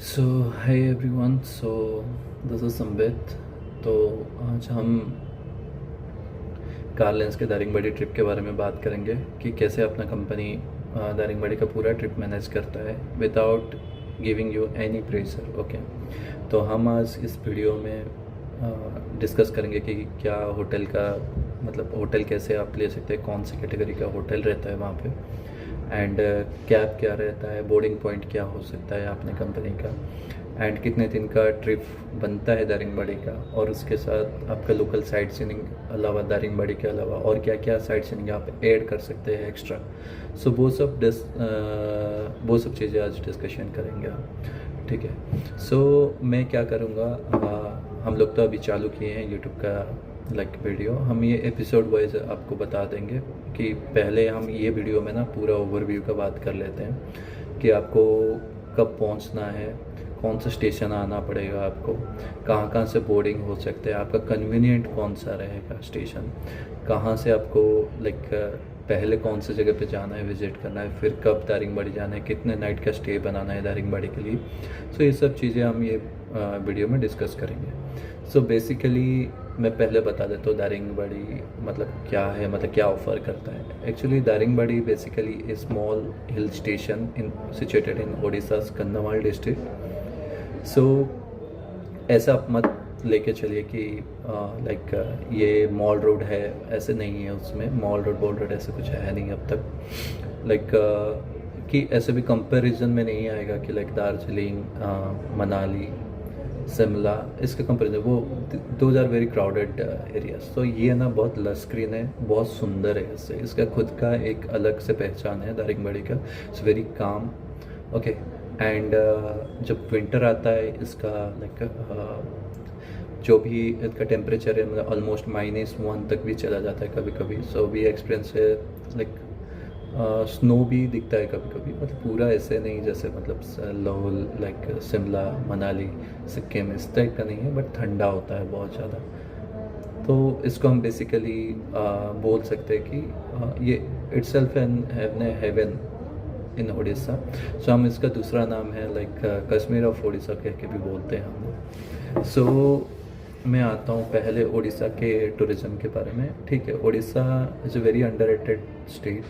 So hi everyone, so this is Sambit. तो आज हम कार लेंस के दारिंगबाड़ी ट्रिप के बारे में बात करेंगे कि कैसे अपना कंपनी दारिंगबाड़ी का पूरा ट्रिप मैनेज करता है without giving you any pressure. Okay, तो हम आज इस वीडियो में डिस्कस करेंगे कि क्या होटल का मतलब होटल कैसे आप ले सकते हैं, कौन सी कैटेगरी का होटल रहता है वहाँ पे, एंड कैब क्या रहता है, बोर्डिंग पॉइंट क्या हो सकता है अपने कंपनी का, एंड कितने दिन का ट्रिप बनता है दारिंगबाड़ी का, और उसके साथ आपका लोकल साइट सीइंग अलावा दारिंगबाड़ी के अलावा और क्या क्या साइट सीइंग आप ऐड कर सकते हैं एक्स्ट्रा। सो वो सब चीज़ें आज डिस्कशन करेंगे हम, ठीक है। सो मैं क्या करूँगा, हम लोग तो अभी चालू किए हैं यूट्यूब का वीडियो, हम ये एपिसोड वाइज आपको बता देंगे कि पहले हम ये वीडियो में ना पूरा ओवरव्यू का बात कर लेते हैं कि आपको कब पहुंचना है, कौन सा स्टेशन आना पड़ेगा आपको, कहाँ कहाँ से बोर्डिंग हो सकते हैं, आपका कन्वीनियंट कौन सा रहेगा स्टेशन, कहाँ से आपको पहले कौन सी जगह पे जाना है, विज़िट करना है, फिर कब दारिंगबाड़ी जाना है, कितने नाइट का स्टे बनाना है दारिंगबाड़ी के लिए। सो ये सब चीज़ें हम ये वीडियो में डिस्कस करेंगे। सो बेसिकली मैं पहले बता देता हूँ दारिंगबाड़ी मतलब क्या है, मतलब क्या ऑफ़र करता है। Actually Daringbadi basically a small hill station situated in Odisha's Kandhamal district. So ऐसा आप मत लेके चलिए कि ये मॉल रोड है, ऐसे नहीं है। उसमें मॉल रोड बोल रोड ऐसे कुछ है नहीं अब तक। कि ऐसे भी कंपैरिजन में नहीं आएगा कि दार्जिलिंग, मनाली, शिमला, इसके कंपेरिजन वो those are very crowded areas. तो ये ना बहुत लश स्क्रीन है, बहुत सुंदर है, इससे इसका खुद का एक अलग से पहचान है दारिंगबाड़ी का। It's very calm, okay. And जब विंटर आता है इसका जो भी इसका टेम्परेचर है मतलब ऑलमोस्ट -1 तक भी चला जाता है कभी कभी। सो भी एक्सपीरियंस है। स्नो भी दिखता है कभी कभी, मतलब पूरा ऐसे नहीं जैसे लाहौल शिमला, मनाली, सिक्किम इस टाइप का नहीं है, बट ठंडा होता है बहुत ज़्यादा। तो इसको हम बेसिकली बोल सकते हैं कि ये itself an heaven in Orissa. So हम इसका दूसरा नाम है कश्मीर ऑफ उड़ीसा कह के भी बोलते हैं हम लोग। सो मैं आता हूँ पहले उड़ीसा के टूरिज़्म के बारे में, ठीक है। Orissa is a very underrated state.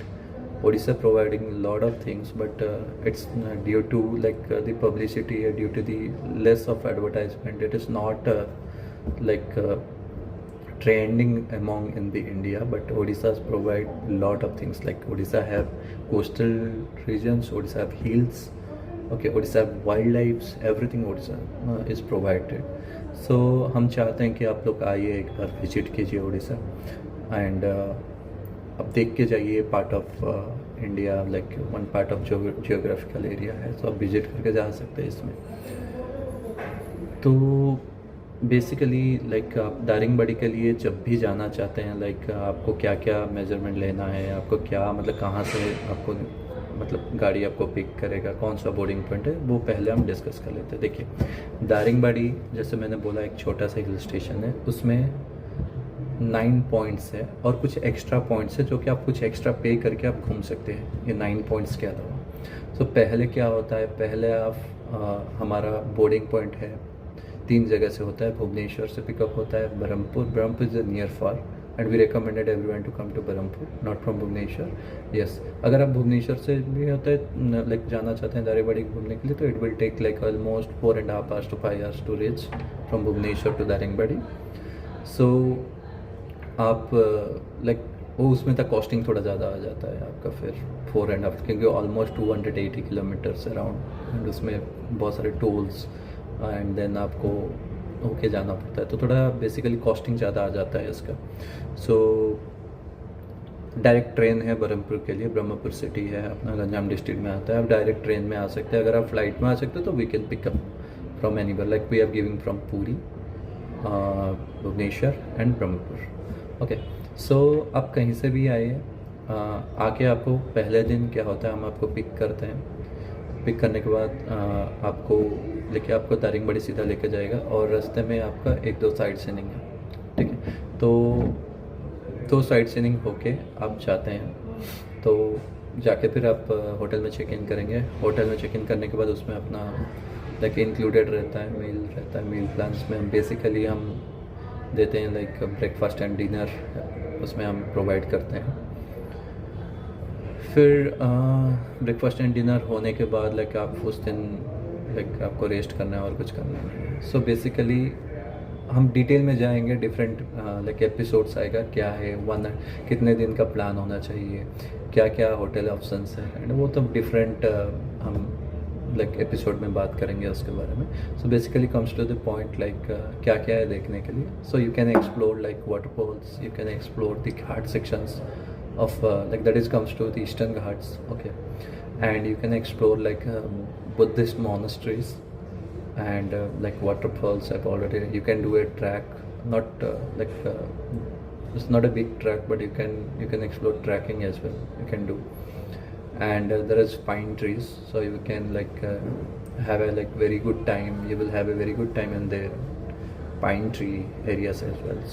Odisha providing a lot of things, but it's due to the publicity, due to the less of advertisement. It is not trending among in the India, but Odisha provide a lot of things. Like Odisha have coastal regions, Odisha have hills, okay, Odisha have wildlife, everything Odisha is provided. So हम चाहते हैं कि आप लोग आइए, एक बार visit कीजिए Orissa, and अब देख के जाइए। Part of India, one part of geographical area है, तो आप विजिट करके जा सकते हैं इसमें। तो बेसिकली आप दारिंगबाड़ी के लिए जब भी जाना चाहते हैं, आपको क्या क्या मेजरमेंट लेना है, आपको क्या मतलब कहाँ से आपको मतलब गाड़ी आपको पिक करेगा, कौन सा बोर्डिंग पॉइंट है, वो पहले हम डिस्कस कर लेते हैं। देखिए, दारिंगबाड़ी जैसे मैंने बोला एक छोटा सा हिल स्टेशन है, उसमें 9 पॉइंट्स है और कुछ एक्स्ट्रा पॉइंट्स है जो कि आप कुछ एक्स्ट्रा पे करके आप घूम सकते हैं ये 9 पॉइंट्स के अलावा। तो पहले क्या होता है, पहले आप हमारा बोर्डिंग पॉइंट है 3 जगह से होता है। भुवनेश्वर से पिकअप होता है, Berhampur is near far, and we recommended everyone to come to Berhampur, not from Bhubaneswar. Yes, अगर आप भुवनेश्वर से भी होता है जाना चाहते हैं दारिंगबाड़ी घूमने के लिए, तो it will take almost 4.5 hours to 5 hours to reach from Bhubaneswar to Daringbadi. So आप वो उसमें तक कॉस्टिंग थोड़ा ज़्यादा आ जाता है आपका, फिर 4.5, क्योंकि ऑलमोस्ट 280 किलोमीटर्स अराउंड, एंड उसमें बहुत सारे टोल्स एंड देन आपको होके जाना पड़ता है, तो थोड़ा बेसिकली कॉस्टिंग ज़्यादा आ जाता है इसका। सो डायरेक्ट ट्रेन है बरहमपुर के लिए, ब्रह्मपुर सिटी है अपना, गंजाम डिस्ट्रिक्ट में आता है। आप डायरेक्ट ट्रेन में आ सकते हैं। अगर आप फ्लाइट में आ सकते हो तो we can pick up from anywhere, we are giving from Puri, Bhubaneswar and Brahmapur. Okay, so आप कहीं से भी आइए, आके आपको पहले दिन क्या होता है, हम आपको पिक करते हैं। पिक करने के बाद आपको दारिंगबाड़ी सीधा लेके जाएगा, और रास्ते में आपका 1-2 साइट सीइंग है, ठीक है। तो 2 साइट सीइंग होके आप जाते हैं, तो जाके फिर आप होटल में चेक इन करेंगे। होटल में चेक इन करने के बाद उसमें अपना लाइक इंक्लूडेड रहता है, मील रहता है। मील प्लान्स में हम बेसिकली हम देते हैं लाइक ब्रेकफास्ट एंड डिनर, उसमें हम प्रोवाइड करते हैं। फिर ब्रेकफास्ट एंड डिनर होने के बाद लाइक आप उस दिन लाइक आपको रेस्ट करना है और कुछ करना नहीं है। सो बेसिकली हम डिटेल में जाएंगे, डिफरेंट लाइक एपिसोड्स आएगा क्या है, वन कितने दिन का प्लान होना चाहिए, क्या क्या होटल ऑप्शंस है, एंड वो तो डिफरेंट हम लाइक एपिसोड में बात करेंगे उसके बारे में। So basically comes to the point like क्या क्या है देखने के लिए। So you can explore like waterfalls, you can explore the ghat sections of like that is comes to the Eastern Ghats, okay, and you can explore like Buddhist monasteries and like waterfalls. I've already, you can do a track, not like it's not a big track, but you can explore trekking as well, you can do. And there is pine trees, so you can like have a like very good time, you will have a very good time in there, pine tree areas as well.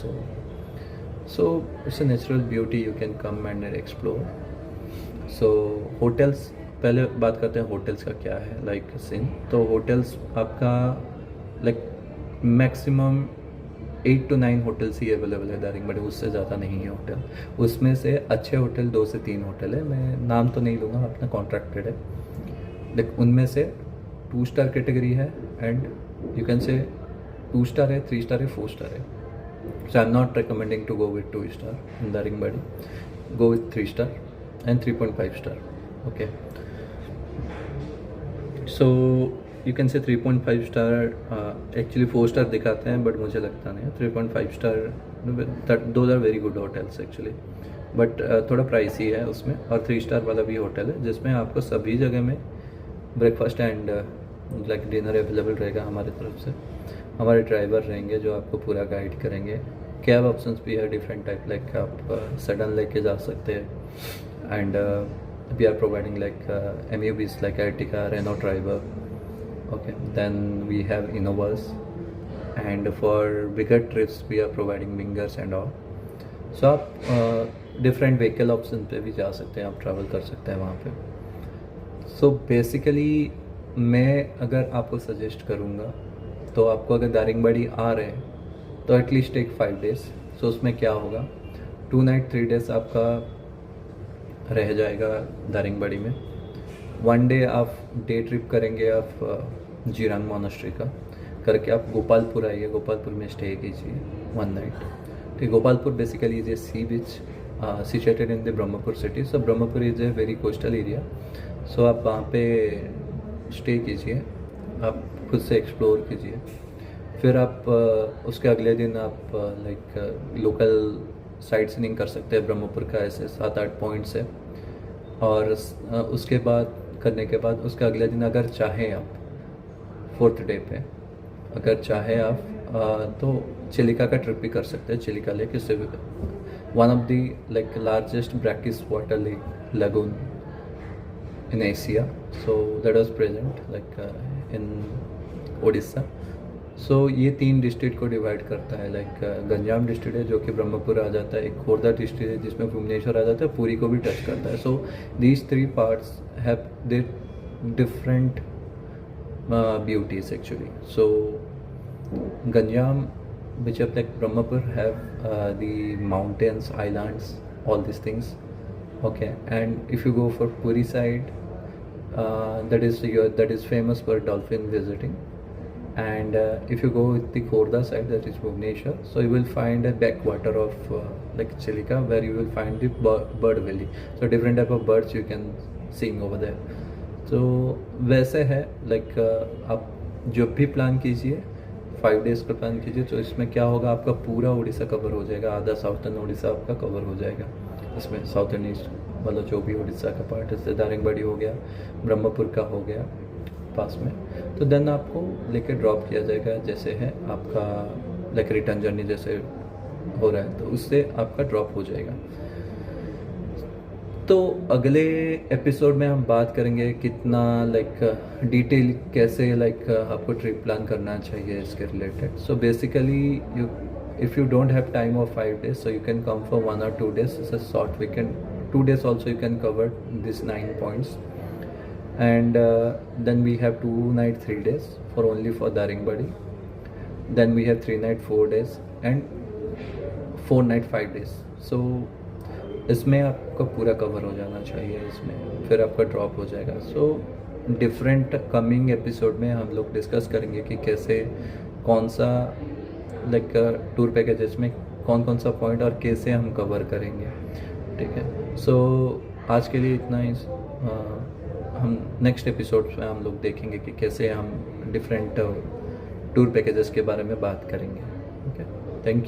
So it's a natural beauty, you can come and explore. So hotels, पहले बात करते हैं hotels का क्या है like scene. तो hotels आपका like maximum 8 to 9 hotels he available है दारिंगबाड़ी, उससे ज़्यादा नहीं है होटल। उसमें से अच्छे होटल 2 से 3 होटल है, मैं नाम तो नहीं लूँगा, अपना कॉन्ट्रैक्टेड है। लाइक उनमें से 2 स्टार कैटेगरी है and you can say 2 star है, 3 स्टार है, 4 स्टार है। So I'm not recommending to go with 2 star in Daringbadi. Go with 3 star and 3.5 star. Okay. So you can say 3.5 star. Actually 4 star दिखाते हैं, but मुझे लगता नहीं है 3.5 star. Those are very good hotels actually. But थोड़ा pricey है उसमें। और 3 स्टार वाला भी होटल है जिसमें आपको सभी जगह में breakfast and like dinner available रहेगा हमारी तरफ से। हमारे ड्राइवर रहेंगे जो आपको पूरा गाइड करेंगे। कैब ऑप्शंस भी है डिफरेंट टाइप, लाइक आप सडन लेके जा सकते हैं। And we are providing like MUVs like Ertiga, Renault driver, okay. Then we have Innovas and for bigger trips we are providing Wingers and all. So आप different vehicle option पे भी जा सकते हैं, आप ट्रैवल कर सकते हैं वहाँ पे। सो बेसिकली मैं अगर आपको सजेस्ट करूँगा तो आपको अगर दारिंगबाड़ी आ रहे हैं तो एटलीस्ट टेक 5 डेज। सो उसमें क्या होगा, 2 नाइट 3 डेज आपका रह जाएगा दारिंगबाड़ी में। 1 डे आप डे ट्रिप करेंगे आप जीरांग मोनास्ट्री का करके आप गोपालपुर आइए, गोपालपुर में स्टे कीजिए 1 नाइट। ठीक, Gopalpur basically is a sea beach situated in the Brahmapur city. So Brahmapur is a very coastal area. So आप वहाँ पे स्टे कीजिए, आप खुद से एक्सप्लोर कीजिए। फिर आप उसके अगले दिन आप लाइक लोकल साइट सीइंग कर सकते हैं ब्रह्मपुर का, ऐसे 7-8 पॉइंट्स है। और उसके बाद करने के बाद उसके अगले दिन अगर चाहें आप 4th डे पे अगर चाहें आप तो चिलिका का ट्रिप भी कर सकते हैं। Chilika lake is one of the like largest brackish water lake lagoon in Asia, so that was present like in Odisha. So ये 3 डिस्ट्रिक्ट को डिवाइड करता है। लाइक गंजाम डिस्ट्रिक्ट है जो कि ब्रह्मपुर आ जाता है, एक खोर्धा डिस्ट्रिक्ट है जिसमें भुवनेश्वर आ जाता है, पुरी को भी टच करता है। So these 3 parts have there different beauties actually. So Ganjam which are like Brahmapur have the mountains, islands, all these things, okay। And if you go for Puri side, that is famous for dolphin visiting। And if you go with the Khordha side, that is Bhubaneswar, so you will find a backwater of like Chilika, where you will find the bird valley। So different type of birds you can seeing over there। तो वैसे है like आप जब भी plan कीजिए 5 days का plan कीजिए तो इसमें क्या होगा, आपका पूरा उड़ीसा कवर हो जाएगा, आधा साउथर्न उड़ीसा आपका कवर हो जाएगा। इसमें साउथर्न ईस्ट मतलब जो भी उड़ीसा का पार्ट है, दारिंगबाड़ी हो गया, ब्रह्मपुर का हो गया पास में, तो देन आपको लेके ड्रॉप किया जाएगा। जैसे है आपका लाइक रिटर्न जर्नी जैसे हो रहा है तो उससे आपका ड्रॉप हो जाएगा। तो अगले एपिसोड में हम बात करेंगे कितना लाइक डिटेल कैसे लाइक आपको ट्रिप प्लान करना चाहिए इसके related. So basically if you don't have time of 5 days, so you can come for 1 or 2 days. It's a short weekend 2 days also you can cover these 9 points. And then we have 2 night 3 days for only for Daringbadi. Then we have 3 night 4 days and 4 night 5 days. So इसमें आपका पूरा cover हो जाना चाहिए, इसमें फिर आपका drop हो जाएगा. सो डिफरेंट कमिंग एपिसोड में हम लोग डिस्कस करेंगे कि कैसे कौन सा लाइक टूर पैकेजेस में कौन कौन सा पॉइंट और कैसे हम कवर करेंगे. ठीक है. सो आज के लिए इतना ही. हम नेक्स्ट एपिसोड में हम लोग देखेंगे कि कैसे हम डिफरेंट टूर पैकेजेस के बारे में बात करेंगे. Okay, thank you.